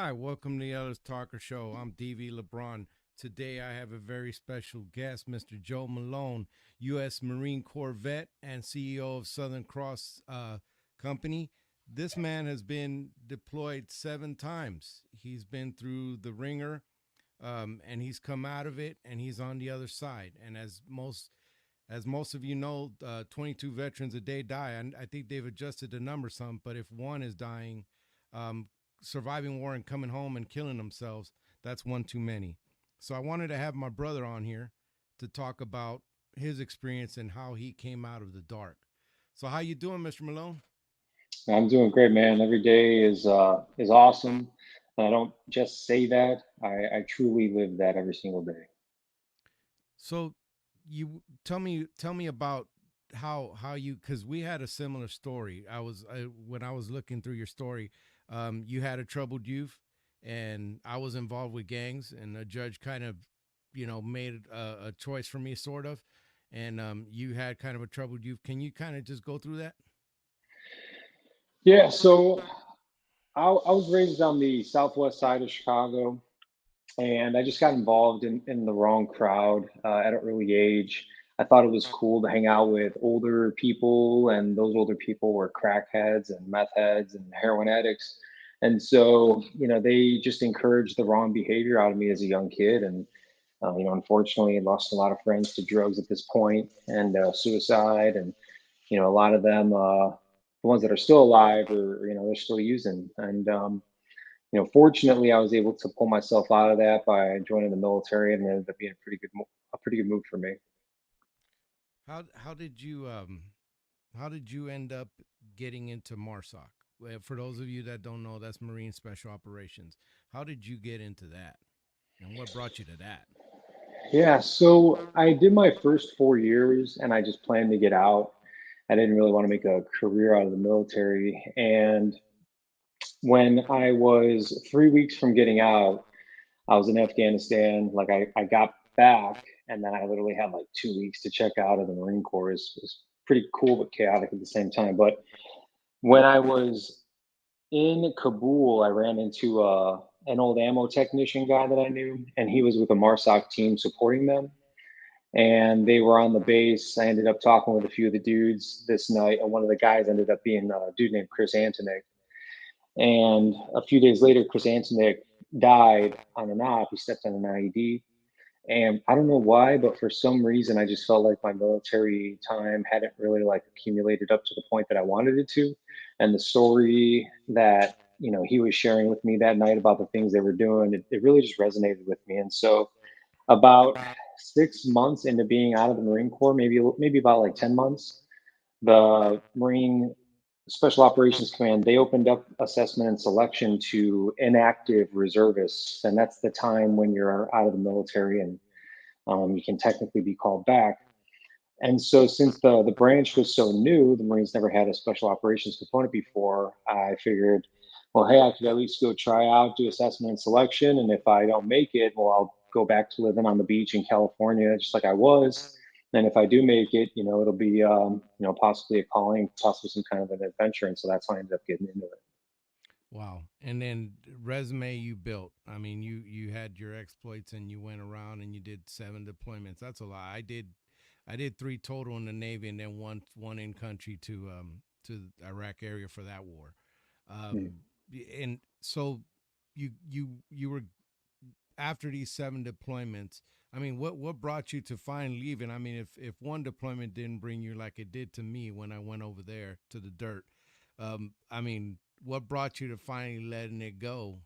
Hi, welcome to the Ellis Talker Show. I'm DV LeBron. Today I have a very special guest, Mr. Joe Malone, U.S. Marine Corps vet and CEO of Southern Cross Company. This man has been deployed 7 times. He's been through the ringer, and he's come out of it, and he's on the other side. And as most of you know, 22 veterans a day die. And I think they've adjusted the number some, but if one is dying, um, surviving war and coming home and killing themselves, that's one too many. So I wanted to have my brother on here to talk about his experience and how he came out of the dark. So how you doing, Mr. Malone? I'm doing great, man. Every day is awesome. And I don't just say that. I truly live that every single day. So you tell me about how you, because we had a similar story. When I was looking through your story, you had a troubled youth, and I was involved with gangs, and a judge kind of made a choice for me, sort of. And you had kind of a troubled youth. Can you kind of just go through that? Yeah, so I was raised on the southwest side of Chicago, and I just got involved in the wrong crowd at an early age. I thought it was cool to hang out with older people, and those older people were crackheads and meth heads and heroin addicts. And so, they just encouraged the wrong behavior out of me as a young kid. And unfortunately, I lost a lot of friends to drugs at this point and suicide. And a lot of them, the ones that are still alive, or they're still using. And fortunately, I was able to pull myself out of that by joining the military, and it ended up being a pretty good move for me. How did you end up getting into MARSOC? Well, for those of you that don't know, that's Marine Special Operations. How did you get into that, and what brought you to that? Yeah, so I did my first 4 years, and I just planned to get out. I didn't really want to make a career out of the military. And when I was 3 weeks from getting out, I was in Afghanistan. Like I got back, and then I literally had like 2 weeks to check out of the Marine Corps. Is pretty cool but chaotic at the same time. But when I was in Kabul, I ran into an old ammo technician guy that I knew, and he was with a MARSOC team supporting them. And they were on the base. I ended up talking with a few of the dudes this night, and one of the guys ended up being a dude named Chris Antonik. And a few days later, Chris Antonik died on an op. He stepped on an IED. And I don't know why, but for some reason, I just felt like my military time hadn't really like accumulated up to the point that I wanted it to. And the story that, he was sharing with me that night about the things they were doing, it really just resonated with me. And so about 6 months into being out of the Marine Corps, maybe about like 10 months, the Marine Special Operations Command, they opened up assessment and selection to inactive reservists, and that's the time when you're out of the military and you can technically be called back. And so, since the branch was so new, the Marines never had a special operations component before. I figured, well, hey, I could at least go try out, do assessment and selection, and if I don't make it, well, I'll go back to living on the beach in California, just like I was. And if I do make it, it'll be, possibly a calling, possibly some kind of an adventure. And so that's how I ended up getting into it. Wow. And then resume you built. I mean, you had your exploits, and you went around and you did 7 deployments. That's a lot. I did 3 total in the Navy, and then one in country to the Iraq area for that war. Mm. And so you were, after these 7 deployments. I mean, what brought you to find leaving? I mean, if one deployment didn't bring you like it did to me when I went over there to the dirt, I mean, what brought you to finally letting it go?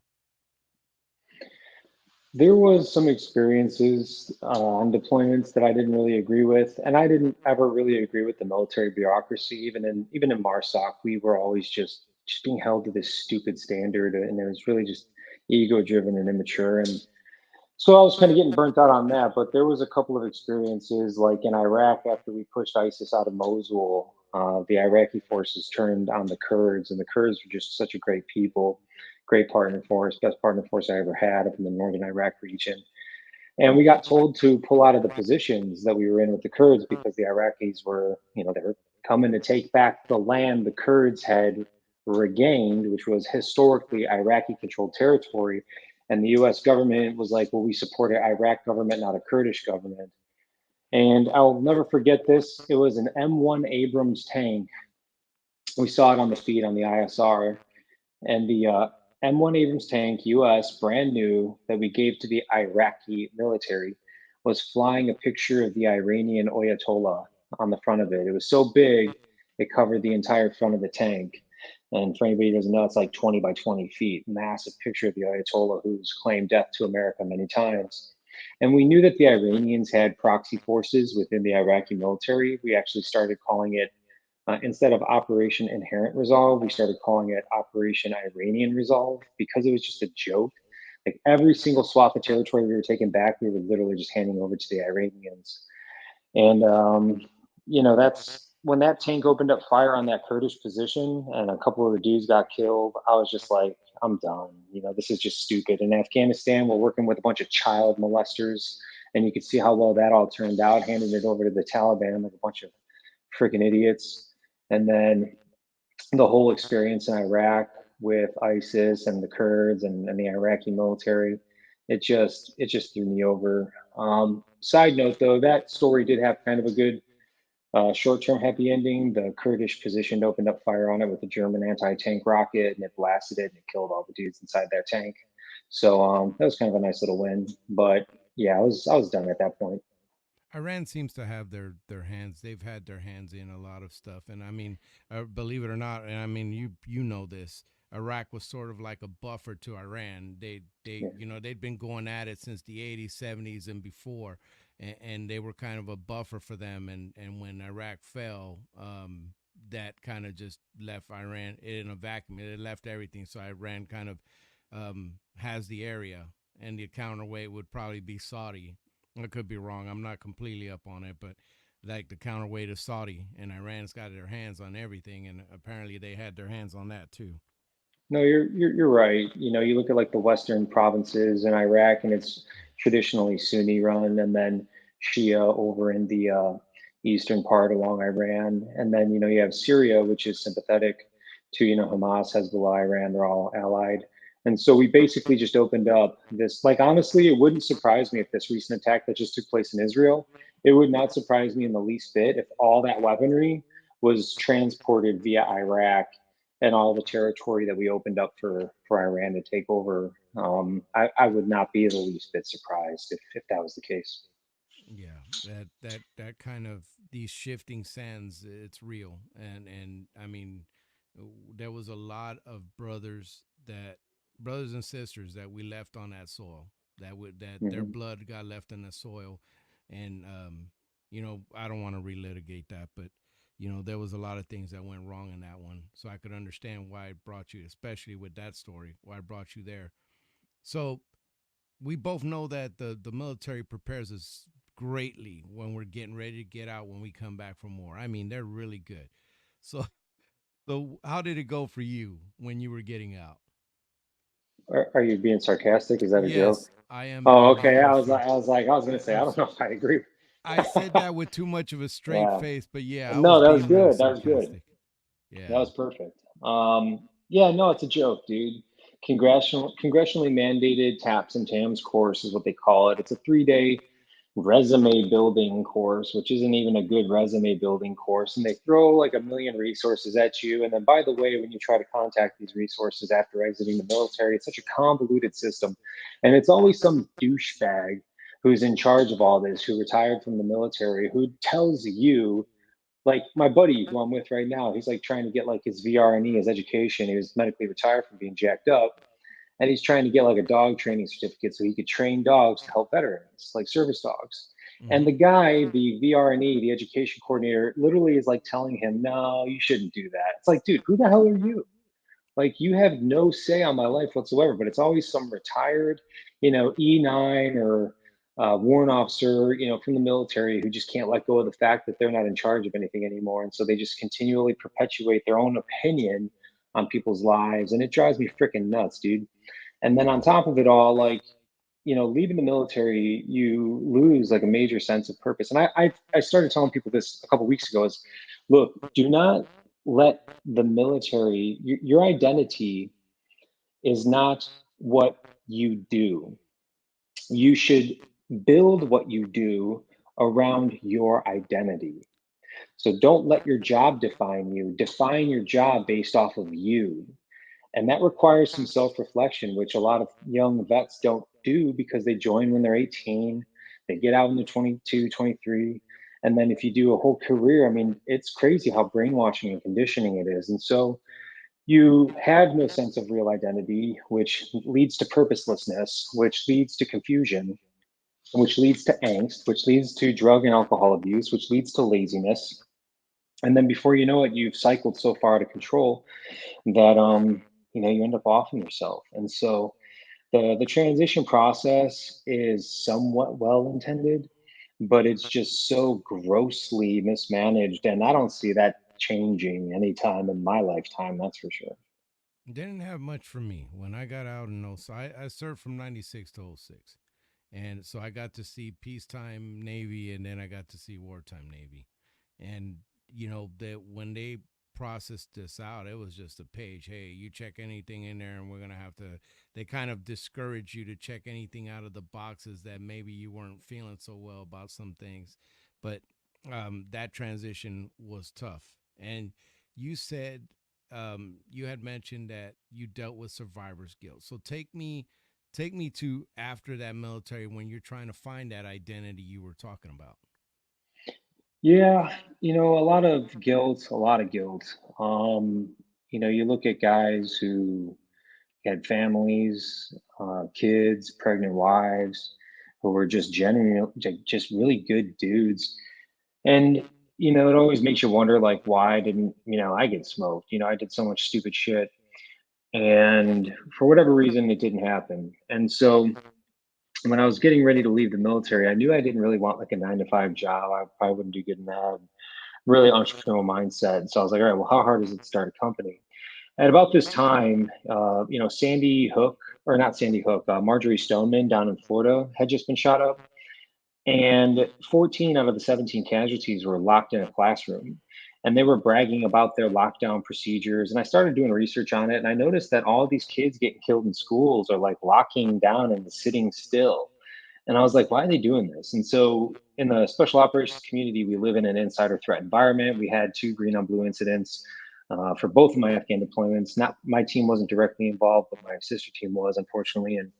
There was some experiences on deployments that I didn't really agree with, and I didn't ever really agree with the military bureaucracy. Even in MARSOC, we were always just being held to this stupid standard, and it was really just ego driven and immature. And so I was kind of getting burnt out on that. But there was a couple of experiences, like in Iraq, after we pushed ISIS out of Mosul. The Iraqi forces turned on the Kurds, and the Kurds were just such a great people, great partner force, best partner force I ever had up in the northern Iraq region. And we got told to pull out of the positions that we were in with the Kurds because the Iraqis were, they were coming to take back the land the Kurds had regained, which was historically Iraqi controlled territory. And the US government was like, well, we support an Iraq government, not a Kurdish government. And I'll never forget this. It was an M1 Abrams tank. We saw it on the feed on the ISR. And the M1 Abrams tank, US, brand new, that we gave to the Iraqi military, was flying a picture of the Iranian Ayatollah on the front of it. It was so big, it covered the entire front of the tank. And for anybody who doesn't know, it's like 20 by 20 feet, massive picture of the Ayatollah who's claimed death to America many times. And we knew that the Iranians had proxy forces within the Iraqi military. We actually started calling it instead of Operation Inherent Resolve, we started calling it Operation Iranian Resolve because it was just a joke. Like every single swath of territory we were taking back, we were literally just handing over to the Iranians. And, that's when that tank opened up fire on that Kurdish position and a couple of the dudes got killed. I was just like, I'm done. This is just stupid. In Afghanistan, we're working with a bunch of child molesters. And you could see how well that all turned out, handing it over to the Taliban like a bunch of freaking idiots. And then the whole experience in Iraq with ISIS and the Kurds and the Iraqi military, it just threw me over. Side note though, that story did have kind of a good short-term happy ending. The Kurdish position opened up fire on it with a German anti-tank rocket, and it blasted it and it killed all the dudes inside that tank. So that was kind of a nice little win. But yeah, I was done at that point. Iran seems to have their hands. They've had their hands in a lot of stuff, and I mean, believe it or not, and I mean, you know this. Iraq was sort of like a buffer to Iran. Yeah. They'd been going at it since the 80s, 70s, and before, and they were kind of a buffer for them. And when Iraq fell, that kind of just left Iran in a vacuum. It left everything. So Iran kind of has the area, and the counterweight would probably be Saudi. I could be wrong. I'm not completely up on it, but like the counterweight of Saudi, and Iran's got their hands on everything, and apparently they had their hands on that too. No, you're right. You look at like the Western provinces in Iraq, and it's traditionally Sunni run, and then Shia over in the eastern part along Iran, and then you have Syria, which is sympathetic to Hamas, Hezbollah, Iran. They're all allied, and so we basically just opened up this. Like honestly, it wouldn't surprise me if this recent attack that just took place in Israel. It would not surprise me in the least bit if all that weaponry was transported via Iraq and all the territory that we opened up for Iran to take over. I would not be the least bit surprised if that was the case. Yeah, that kind of these shifting sands, it's real, and I mean, there was a lot of brothers and sisters that we left on that soil, that their Hmm. blood got left in the soil, and I don't want to relitigate that, but there was a lot of things that went wrong in that one, so I could understand why it brought you, especially with that story, why it brought you there. So we both know that the military prepares us greatly when we're getting ready to get out when we come back from war. I mean, they're really good. So so how did it go for you when you were getting out? Are you being sarcastic? Is that a joke? Yes, I am Oh, being okay. I dead was serious. I was like I was gonna say I I'm don't know if I agree. I said that with too much of a straight Yeah. face, but yeah, I was No, that was being real good. That was good. sarcastic. That Yeah. was perfect. Yeah, no, it's a joke, dude. Congressionally mandated TAPS and TAMS course is what they call it. It's a 3 day resume building course, which isn't even a good resume building course. And they throw like a million resources at you. And then, by the way, when you try to contact these resources after exiting the military, it's such a convoluted system. And it's always some douchebag who's in charge of all this, who retired from the military, who tells you like my buddy who I'm with right now, he's like trying to get like his VRNE, his education. He was medically retired from being jacked up, and he's trying to get like a dog training certificate so he could train dogs to help veterans, like service dogs. And Mm-hmm. the guy, the VRNE, the education coordinator, literally is like telling him, "No, you shouldn't do that." It's like, dude, who the hell are you? Like you have no say on my life whatsoever, but it's always some retired, E9 or warrant officer, from the military who just can't let go of the fact that they're not in charge of anything anymore. And so they just continually perpetuate their own opinion on people's lives. And it drives me freaking nuts, dude. And then on top of it all, like, leaving the military, you lose like a major sense of purpose. And I started telling people this a couple weeks ago is look, do not let the military, your identity is not what you do. You should build what you do around your identity. So don't let your job define you. Define your job based off of you. And that requires some self reflection, which a lot of young vets don't do because they join when they're 18, they get out when they're 22, 23. And then if you do a whole career, I mean, it's crazy how brainwashing and conditioning it is. And so you have no sense of real identity, which leads to purposelessness, which leads to confusion, which leads to angst, which leads to drug and alcohol abuse, which leads to laziness. And then before you know it, you've cycled so far out of control that you end up offing yourself. And so the transition process is somewhat well intended, but it's just so grossly mismanaged. And I don't see that changing anytime in my lifetime, that's for sure. Didn't have much for me when I got out in oh. So I served from 96 to oh 06. And so I got to see peacetime Navy and then I got to see wartime Navy. And, that when they processed this out, it was just a page. Hey, you check anything in there and we're going to have to, they kind of discourage you to check anything out of the boxes that maybe you weren't feeling so well about some things. But that transition was tough. And you said, you had mentioned that you dealt with survivor's guilt. So take me to after that military when you're trying to find that identity you were talking about. Yeah, a lot of guilt, a lot of guilt. You look at guys who had families, kids, pregnant wives, who were just genuine, just really good dudes. And it always makes you wonder, like, why didn't I get smoked? I did so much stupid shit, and for whatever reason, it didn't happen. And so when I was getting ready to leave the military, I knew I didn't really want like a 9 to 5 job. I probably wouldn't do good in that. Really entrepreneurial mindset. So I was like, all right, well, how hard is it to start a company? At about this time, Sandy Hook, or not Sandy Hook, Marjorie Stoneman down in Florida had just been shot up. And 14 out of the 17 casualties were locked in a classroom. And they were bragging about their lockdown procedures. And I started doing research on it. And I noticed that all these kids getting killed in schools are like locking down and sitting still. And I was like, why are they doing this? And so in the special operations community, we live in an insider threat environment. We had two green on blue incidents for both of my Afghan deployments. Not my team wasn't directly involved, but my sister team was, unfortunately, and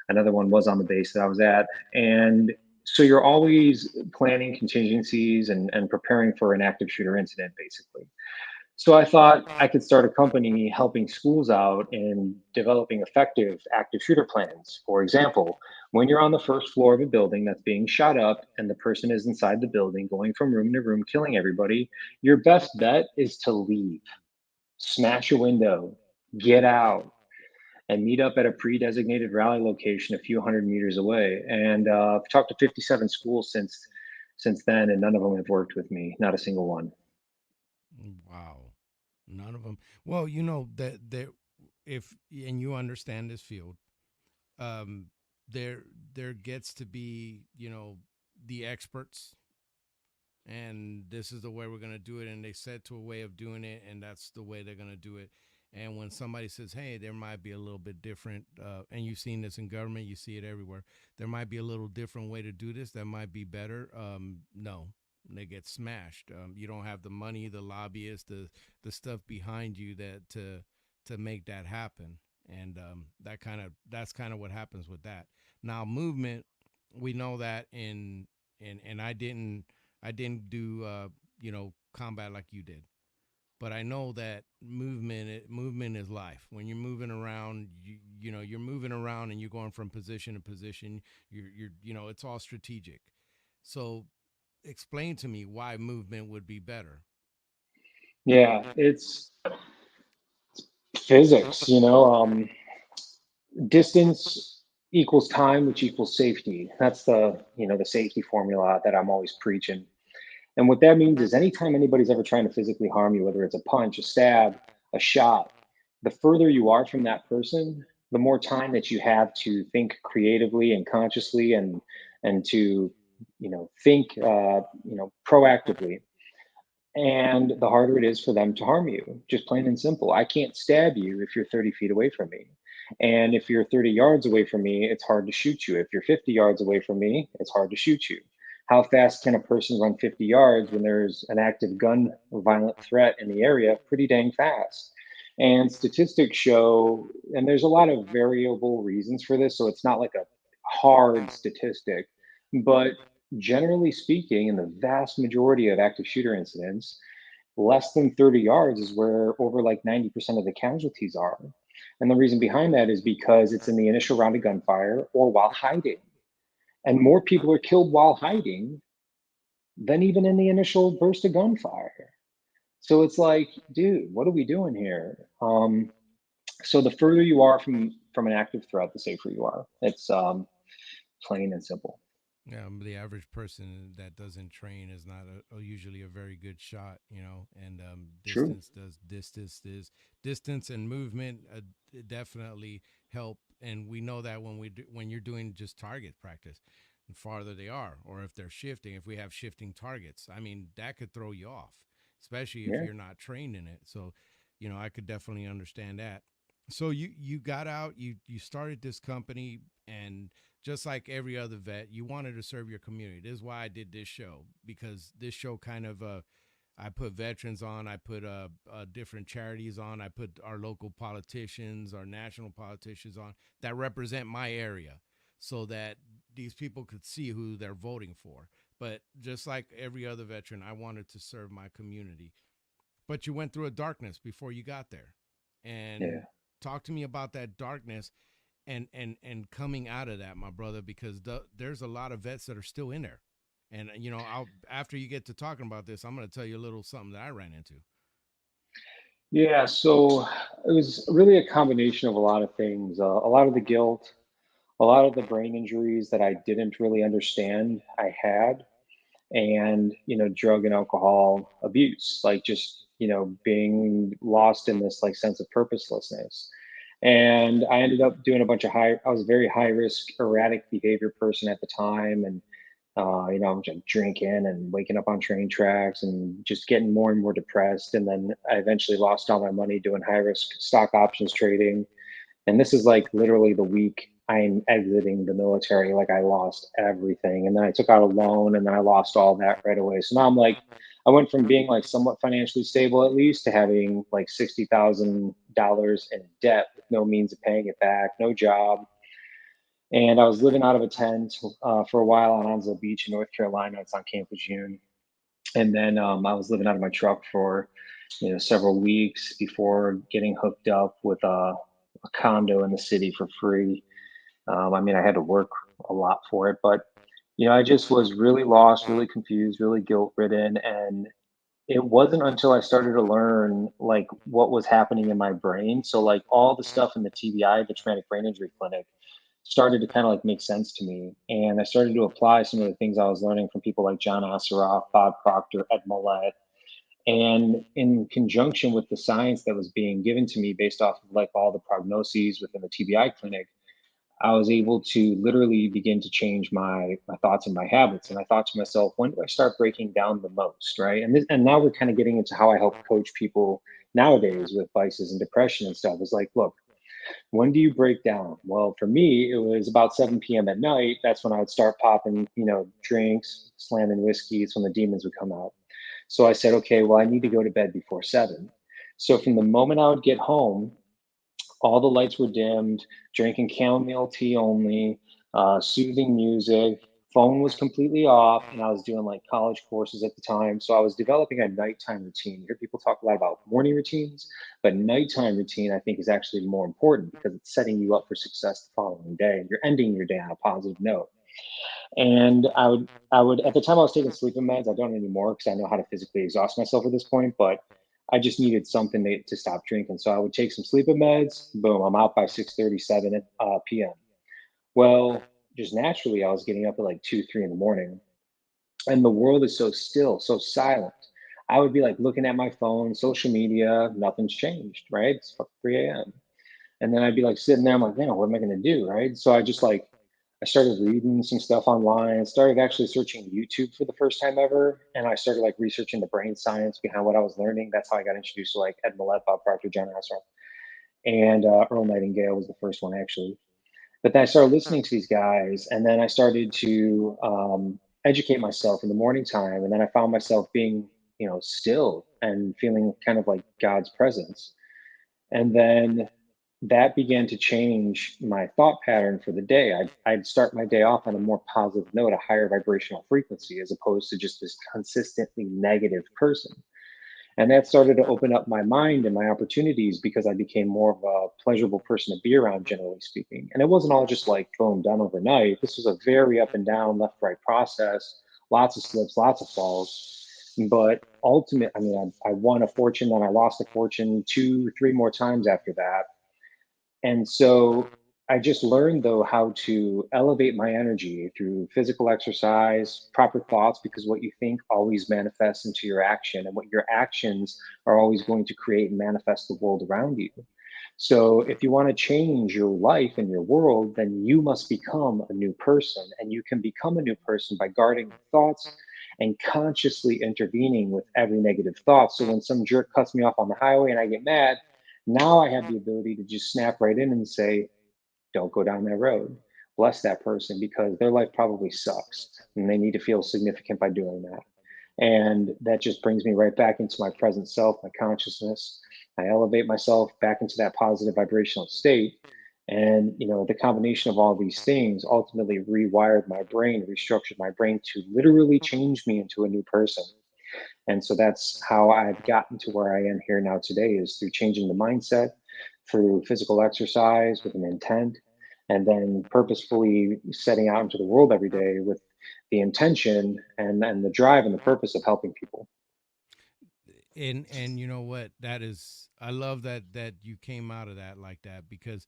another one was on the base that I was at. And so you're always planning contingencies and preparing for an active shooter incident, basically. So I thought I could start a company helping schools out in developing effective active shooter plans. For example, when you're on the first floor of a building that's being shot up and the person is inside the building, going from room to room, killing everybody, your best bet is to leave, smash a window, get out, and meet up at a pre-designated rally location a few hundred meters away. And I've talked to 57 schools since then, and none of them have worked with me, not a single one. Wow. None of them. Well, that if and you understand this field, um, there there gets to be the experts, and this is the way we're gonna do it, and they set to a way of doing it, and that's the way they're gonna do it. And when somebody says, "Hey, there might be a little bit different," and you've seen this in government, you see it everywhere. There might be a little different way to do this that might be better. No, they get smashed. You don't have the money, the lobbyists, the stuff behind you that to make that happen, and that's kind of what happens with that. Now, movement, we know that and I didn't do combat like you did, but I know that movement is life. When you're moving around, you're moving around and you're going from position to position. You're it's all strategic. So explain to me why movement would be better. Yeah, it's physics, distance equals time, which equals safety. That's the safety formula that I'm always preaching. And what that means is anytime anybody's ever trying to physically harm you, whether it's a punch, a stab, a shot, the further you are from that person, the more time that you have to think creatively and consciously and to think proactively. And the harder it is for them to harm you, just plain and simple. I can't stab you if you're 30 feet away from me. And if you're 30 yards away from me, it's hard to shoot you. If you're 50 yards away from me, it's hard to shoot you. How fast can a person run 50 yards when there's an active gun or violent threat in the area? Pretty dang fast. And statistics show, and there's a lot of variable reasons for this, so it's not like a hard statistic, but generally speaking, in the vast majority of active shooter incidents, less than 30 yards is where over like 90% of the casualties are. And the reason behind that is because it's in the initial round of gunfire or while hiding. And more people are killed while hiding than even in the initial burst of gunfire. So it's like, dude, what are we doing here? So the further you are from an active threat, the safer you are. It's plain and simple. Yeah, the average person that doesn't train is not usually a very good shot, you know. And True. distance and movement definitely help. And we know that when you're doing just target practice, the farther they are, or if they're shifting, if we have shifting targets, I mean that could throw you off, especially if Yeah. you're not trained in it. So, I could definitely understand that. So you got out, you started this company, and just like every other vet, you wanted to serve your community. This is why I did this show, because this show kind of I put veterans on, I put different charities on, I put our local politicians, our national politicians on that represent my area, so that these people could see who they're voting for. But just like every other veteran, I wanted to serve my community. But you went through a darkness before you got there, and Yeah. talk to me about that darkness and coming out of that, my brother, because there's a lot of vets that are still in there. And I'll after you get to talking about this, I'm going to tell you a little something that I ran into. Yeah, so it was really a combination of a lot of things. A lot of the guilt, a lot of the brain injuries that I didn't really understand I had, and drug and alcohol abuse, like just being lost in this like sense of purposelessness. And I ended up doing a bunch of high. I was a very high risk, erratic behavior person at the time, and I'm just drinking and waking up on train tracks and just getting more and more depressed. And then I eventually lost all my money doing high risk stock options trading. And this is like literally the week I'm exiting the military. Like I lost everything. And then I took out a loan and then I lost all that right away. So now I'm like, I went from being like somewhat financially stable at least to having like $60,000 in debt with no means of paying it back, no job. And I was living out of a tent for a while on Onslow Beach in North Carolina. It's on Camp Lejeune. And then I was living out of my truck for several weeks before getting hooked up with a condo in the city for free. I mean, I had to work a lot for it, but I just was really lost, really confused, really guilt ridden, and it wasn't until I started to learn like what was happening in my brain. So like all the stuff in the TBI, the traumatic brain injury clinic, started to kind of like make sense to me. And I started to apply some of the things I was learning from people like John Osseroff, Bob Proctor, Ed Millett. And in conjunction with the science that was being given to me based off of like all the prognoses within the TBI clinic, I was able to literally begin to change my thoughts and my habits. And I thought to myself, when do I start breaking down the most, right? And now we're kind of getting into how I help coach people nowadays with vices and depression and stuff. Is like, look, when do you break down? Well, for me, it was about 7 p.m. at night. That's when I would start popping, drinks, slamming whiskeys when the demons would come out. So I said, okay, well, I need to go to bed before 7. So from the moment I would get home, all the lights were dimmed, drinking chamomile tea only, soothing music. Phone was completely off, and I was doing like college courses at the time. So I was developing a nighttime routine. You hear people talk a lot about morning routines, but nighttime routine I think is actually more important because it's setting you up for success the following day. You're ending your day on a positive note. And I would at the time I was taking sleeping meds. I don't anymore because I know how to physically exhaust myself at this point, but I just needed something to stop drinking. So I would take some sleeping meds. Boom, I'm out by 6:37 p.m. Well, just naturally, I was getting up at like 2, 3 in the morning, and the world is so still, so silent. I would be like looking at my phone, social media, nothing's changed, right? It's 3 a.m. And then I'd be like sitting there, I'm like, man, what am I gonna do? Right. So I just like I started reading some stuff online, started actually searching YouTube for the first time ever. And I started like researching the brain science behind what I was learning. That's how I got introduced to like Ed Milet, Bob Proctor, John Russell, and Earl Nightingale was the first one actually. But then I started listening to these guys, and then I started to educate myself in the morning time, and then I found myself being, still and feeling kind of like God's presence. And then that began to change my thought pattern for the day. I'd start my day off on a more positive note, a higher vibrational frequency, as opposed to just this consistently negative person. And that started to open up my mind and my opportunities because I became more of a pleasurable person to be around, generally speaking. And it wasn't all just like boom, done overnight. This was a very up and down, left, right process, lots of slips, lots of falls. But ultimate, I mean, I won a fortune, then I lost a fortune two, three more times after that. And so I just learned though how to elevate my energy through physical exercise, proper thoughts, because what you think always manifests into your action, and what your actions are always going to create and manifest the world around you. So if you want to change your life and your world, then you must become a new person. And you can become a new person by guarding your thoughts and consciously intervening with every negative thought. So when some jerk cuts me off on the highway and I get mad, now I have the ability to just snap right in and say, don't go down that road. Bless that person because their life probably sucks and they need to feel significant by doing that. And that just brings me right back into my present self, my consciousness. I elevate myself back into that positive vibrational state. And the combination of all these things ultimately rewired my brain, restructured my brain to literally change me into a new person. And so that's how I've gotten to where I am here now today, is through changing the mindset, through physical exercise with an intent, and then purposefully setting out into the world every day with the intention and the drive and the purpose of helping people. And you know what, that is, I love that you came out of that like that, because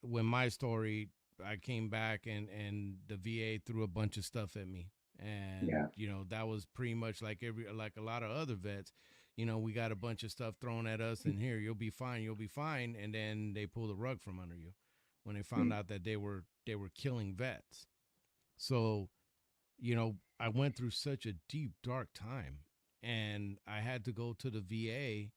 when my story, I came back and the VA threw a bunch of stuff at me, and Yeah. that was pretty much like every, like a lot of other vets. We got a bunch of stuff thrown at us, and here, you'll be fine, and then they pull the rug from under you when they found Mm. out that they were killing vets. So I went through such a deep, dark time, and I had to go to the VA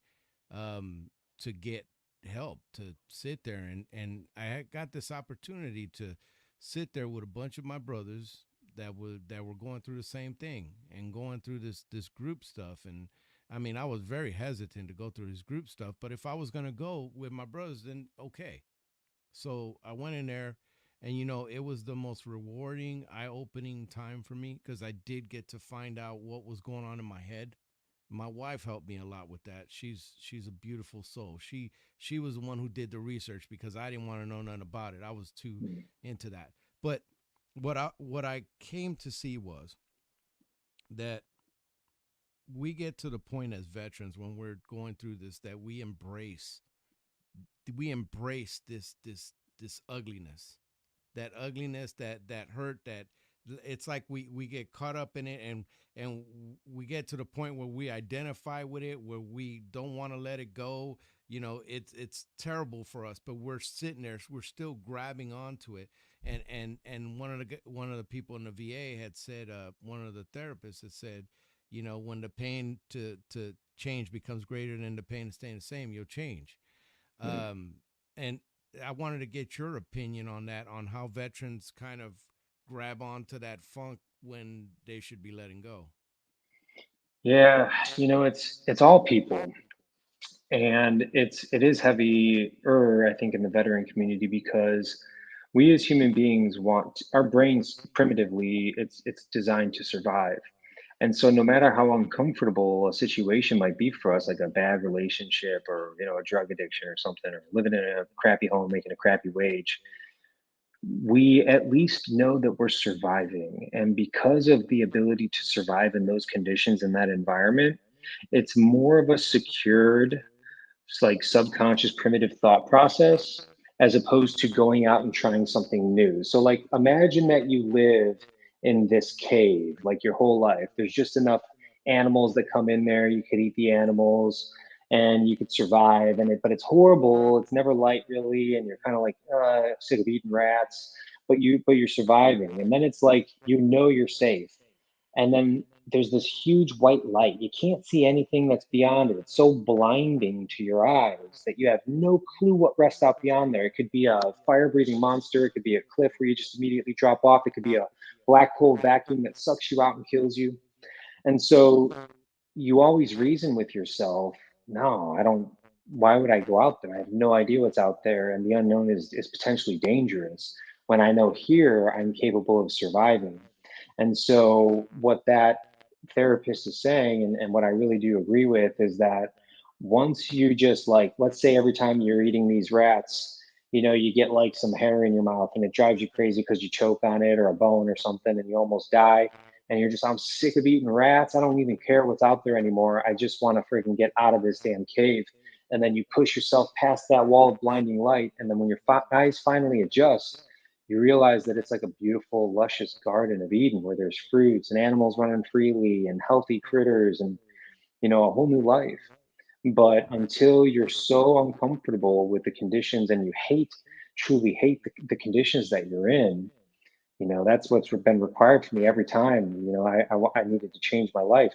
to get help, to sit there, and I had got this opportunity to sit there with a bunch of my brothers that were going through the same thing and going through this group stuff. And I mean, I was very hesitant to go through this group stuff, but if I was going to go with my brothers, then okay. So I went in there, and it was the most rewarding, eye-opening time for me, because I did get to find out what was going on in my head. My wife helped me a lot with that. She's a beautiful soul. She was the one who did the research, because I didn't want to know nothing about it. I was too Mm. into that. But what I came to see was that we get to the point as veterans, when we're going through this, that we embrace this ugliness, that hurt, that it's like we get caught up in it, and we get to the point where we identify with it, where we don't want to let it go. It's terrible for us, but we're sitting there, we're still grabbing onto it. And one of the people in the VA had said, one of the therapists had said, when the pain to change becomes greater than the pain of staying the same, you'll change. Right. um, and I wanted to get your opinion on that, on how veterans kind of grab onto that funk when they should be letting go. Yeah, it's all people, and it is heavier, I think, in the veteran community because we as human beings want our brains primitively. It's designed to survive. And so no matter how uncomfortable a situation might be for us, like a bad relationship or, a drug addiction or something, or living in a crappy home, making a crappy wage, we at least know that we're surviving. And because of the ability to survive in those conditions, in that environment, it's more of a secured, like subconscious primitive thought process, as opposed to going out and trying something new. So like imagine that you live in this cave like your whole life. There's just enough animals that come in there, you could eat the animals and you could survive, but it's horrible, it's never light really, and you're kind of like sick of eating rats. but you're surviving. And then it's like, you're safe. And then there's this huge white light. You can't see anything that's beyond it. It's so blinding to your eyes that you have no clue what rests out beyond there. It could be a fire breathing monster. It could be a cliff where you just immediately drop off. It could be a black hole vacuum that sucks you out and kills you. And so you always reason with yourself, no, I don't, why would I go out there? I have no idea what's out there. And the unknown is potentially dangerous when I know here I'm capable of surviving. And so, what that therapist is saying, and what I really do agree with, is that once you just like, let's say every time you're eating these rats, you get like some hair in your mouth and it drives you crazy because you choke on it or a bone or something and you almost die. And you're just, I'm sick of eating rats. I don't even care what's out there anymore. I just want to freaking get out of this damn cave. And then you push yourself past that wall of blinding light. And then when your eyes finally adjust, you realize that it's like a beautiful, luscious garden of Eden where there's fruits and animals running freely and healthy critters and, a whole new life. But until you're so uncomfortable with the conditions and you truly hate the conditions that you're in, that's what's been required for me every time. I needed to change my life.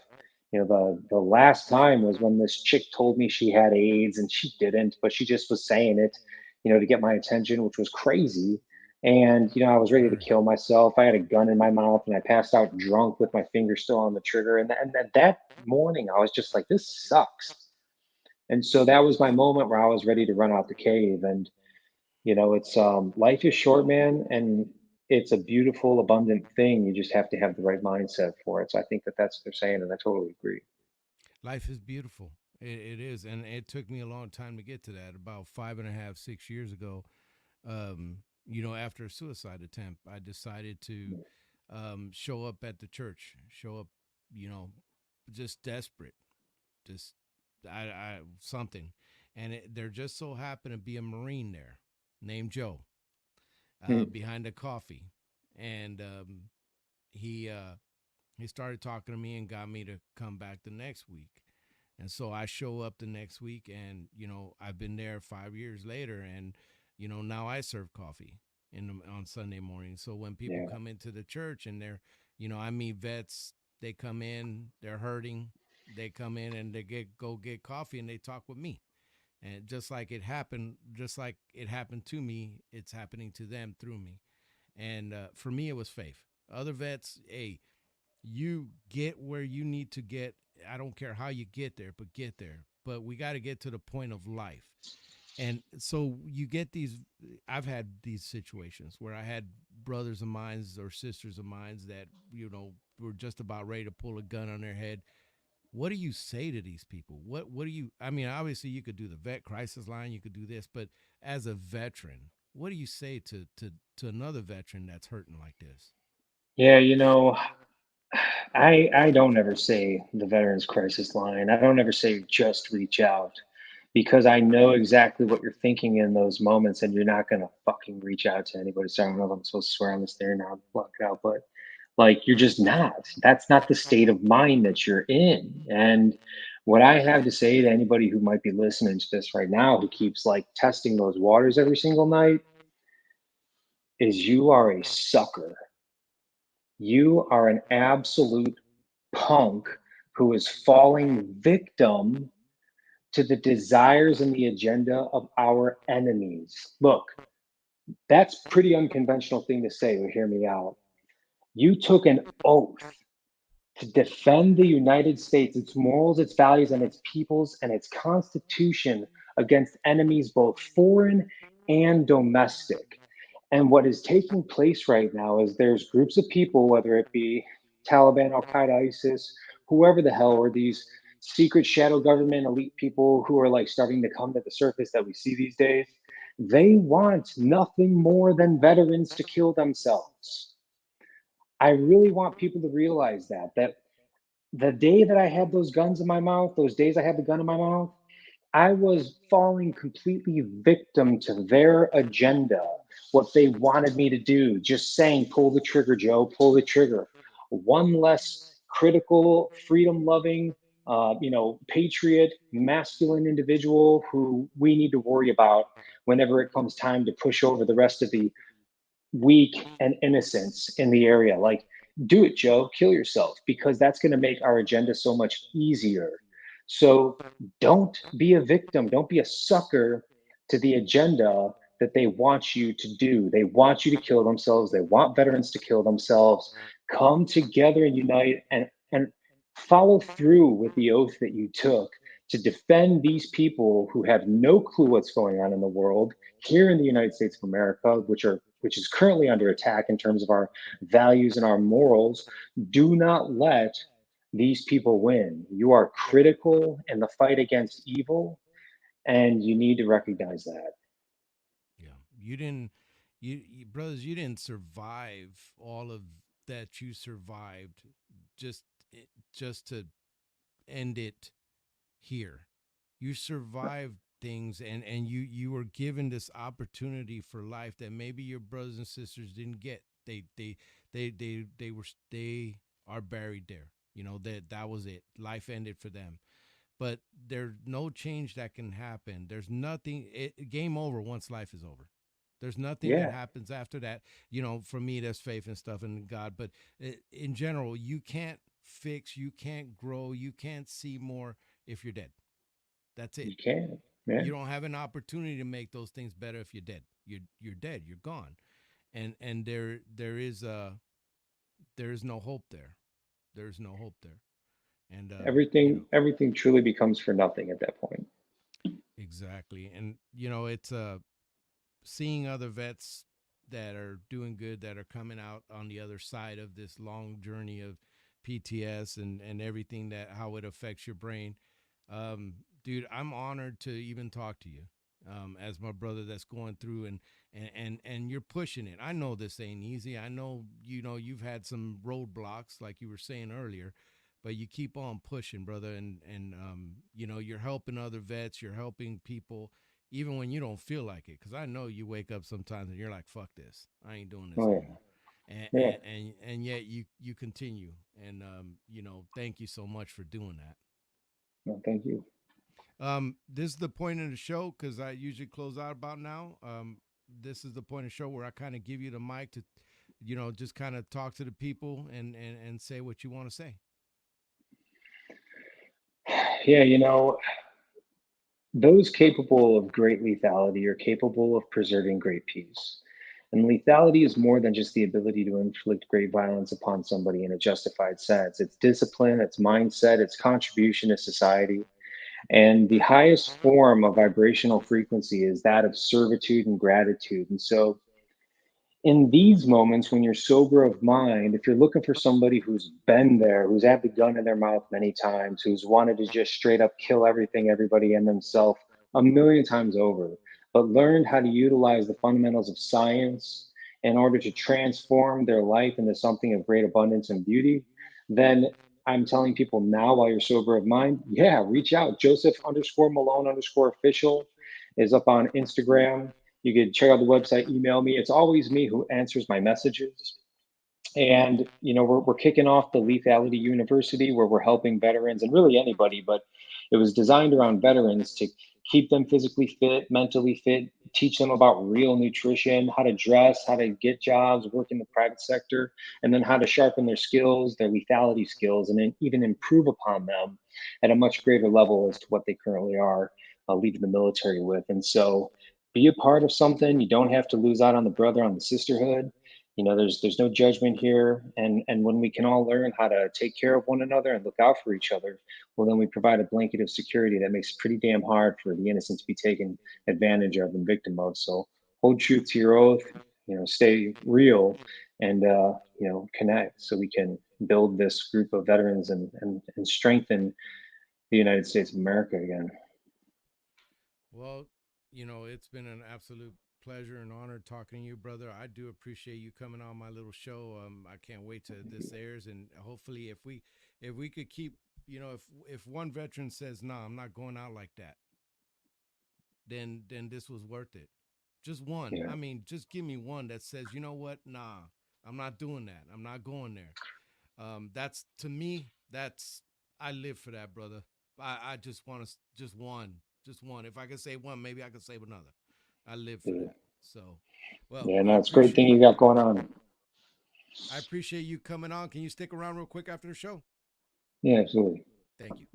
The last time was when this chick told me she had AIDS and she didn't, but she just was saying it, to get my attention, which was crazy. And I was ready to Right. kill myself. I had a gun in my mouth and I passed out drunk with my finger still on the trigger. And that morning, I was just like, this sucks. And so that was my moment where I was ready to run out the cave. And it's life is short, man, and it's a beautiful, abundant thing. You just have to have the right mindset for it. So I think that that's what they're saying, and I totally agree. Life is beautiful. It is, and it took me a long time to get to that. About 5.5, 6 years ago, after a suicide attempt, I decided to show up at the church. Show up, you know, just desperate, just I something, and there just so happened to be a Marine there named Joe Hmm. behind the coffee, and he he started talking to me and got me to come back the next week. And so I show up the next week, and I've been there 5 years later, and now I serve coffee on Sunday morning. So when people Yeah. come into the church and I meet vets, they come in, they're hurting, they come in and they get coffee and they talk with me. And just like it happened to me, it's happening to them through me. And for me, it was faith. Other vets, hey, you get where you need to get. I don't care how you get there, but get there. But we got to get to the point of life. And so you get these. I've had these situations where I had brothers of mine or sisters of mine that, were just about ready to pull a gun on their head. What do you say to these people? What do you, I mean, obviously you could do the vet crisis line, you could do this, but as a veteran, what do you say to another veteran that's hurting like this? Yeah, I don't ever say the Veterans Crisis Line. I don't ever say just reach out because I know exactly what you're thinking in those moments, and you're not gonna fucking reach out to anybody. So I don't know if I'm supposed to swear on this there now, block it out, but like you're just not. That's not the state of mind that you're in. And what I have to say to anybody who might be listening to this right now, who keeps like testing those waters every single night, is you are a sucker. You are an absolute punk who is falling victim to the desires and the agenda of our enemies. Look, that's pretty unconventional thing to say, but hear me out. You took an oath to defend the United States, its morals, its values, and its peoples and its constitution against enemies both foreign and domestic. And what is taking place right now is there's groups of people, whether it be Taliban, Al Qaeda, ISIS, whoever the hell, or these secret shadow government elite people who are like starting to come to the surface that we see these days. They want nothing more than veterans to kill themselves. I really want people to realize that the day that I had those guns in my mouth, those days I had the gun in my mouth, I was falling completely victim to their agenda, what they wanted me to do, just saying, pull the trigger, Joe, pull the trigger. One less critical, freedom loving, patriot, masculine individual who we need to worry about whenever it comes time to push over the rest of the weak and innocence in the area. Like, do it, Joe, kill yourself, because that's going to make our agenda so much easier. So don't be a victim, don't be a sucker to the agenda that they want you to do. They want you to kill themselves, they want veterans to kill themselves. Come together and unite, and follow through with the oath that you took to defend these people who have no clue what's going on in the world here in the United States of America, which is currently under attack in terms of our values and our morals. Do not let these people win. You are critical in the fight against evil, and you need to recognize that. Yeah, you didn't, you brothers, you didn't survive all of that you survived just just to end it here. You survived things, and you were given this opportunity for life that maybe your brothers and sisters didn't get. They are buried there. You know that was it. Life ended for them. But there's no change that can happen. There's nothing. Game over once life is over. There's nothing that Yeah, happens after that. You know, for me, that's faith and stuff in God. But in general, you can't fix, you can't grow, you can't see more if you're dead. That's it. you can. Yeah. You don't have an opportunity to make those things better if you're dead. You're dead. You're gone. And there is no hope there. There's no hope there. And Everything truly becomes for nothing at that point. exactly. And it's seeing other vets that are doing good, that are coming out on the other side of this long journey of PTS and everything, that how it affects your brain. Dude, I'm honored to even talk to you, as my brother that's going through, and you're pushing it. I know this ain't easy. I know you've had some roadblocks, like you were saying earlier, but you keep on pushing, brother, and you're helping other vets, you're helping people, even when you don't feel like it. Because I know you wake up sometimes and you're like, "Fuck this, I ain't doing this Oh no yeah. more," and Yeah. yet you continue, and thank you so much for doing that. No, thank you. This is the point of the show because I usually close out about now. This is the point of the show where I kind of give you the mic to, just kind of talk to the people and say what you want to say. Yeah, those capable of great lethality are capable of preserving great peace. And lethality is more than just the ability to inflict great violence upon somebody in a justified sense. It's discipline, it's mindset, it's contribution to society. And the highest form of vibrational frequency is that of servitude and gratitude. And so, in these moments when you're sober of mind, if you're looking for somebody who's been there, who's had the gun in their mouth many times, who's wanted to just straight up kill everything, everybody, and themselves a million times over, but learned how to utilize the fundamentals of science in order to transform their life into something of great abundance and beauty, then I'm telling people now, while you're sober of mind, yeah, reach out. Joseph underscore Malone underscore official is up on Instagram. You can check out the website, email me. It's always me who answers my messages. And we're kicking off the Lethality University, where we're helping veterans and really anybody, but it was designed around veterans to keep them physically fit, mentally fit, teach them about real nutrition, how to dress, how to get jobs, work in the private sector, and then how to sharpen their skills, their lethality skills, and then even improve upon them at a much greater level as to what they currently are leaving the military with. And so be a part of something. You don't have to lose out on the brother, on the sisterhood. There's no judgment here, and when we can all learn how to take care of one another and look out for each other, well, then we provide a blanket of security that makes it pretty damn hard for the innocent to be taken advantage of and victim of. So hold true to your oath, stay real, and connect so we can build this group of veterans and strengthen the United States of America again. Well, it's been an absolute pleasure and honor talking to you, brother. I do appreciate you coming on my little show. I can't wait to this airs, and hopefully, if we could keep, if one veteran says, "Nah, I'm not going out like that," then this was worth it. Just one. Yeah. I mean, just give me one that says, "You know what? Nah, I'm not doing that. I'm not going there." That's to me. That's I live for that, brother. I just want to just one. If I could say one, maybe I could save another. I live for Yeah. that. So, Well, Yeah, no, it's a great thing you got going on. I appreciate you coming on. Can you stick around real quick after the show? Yeah, absolutely. Thank you.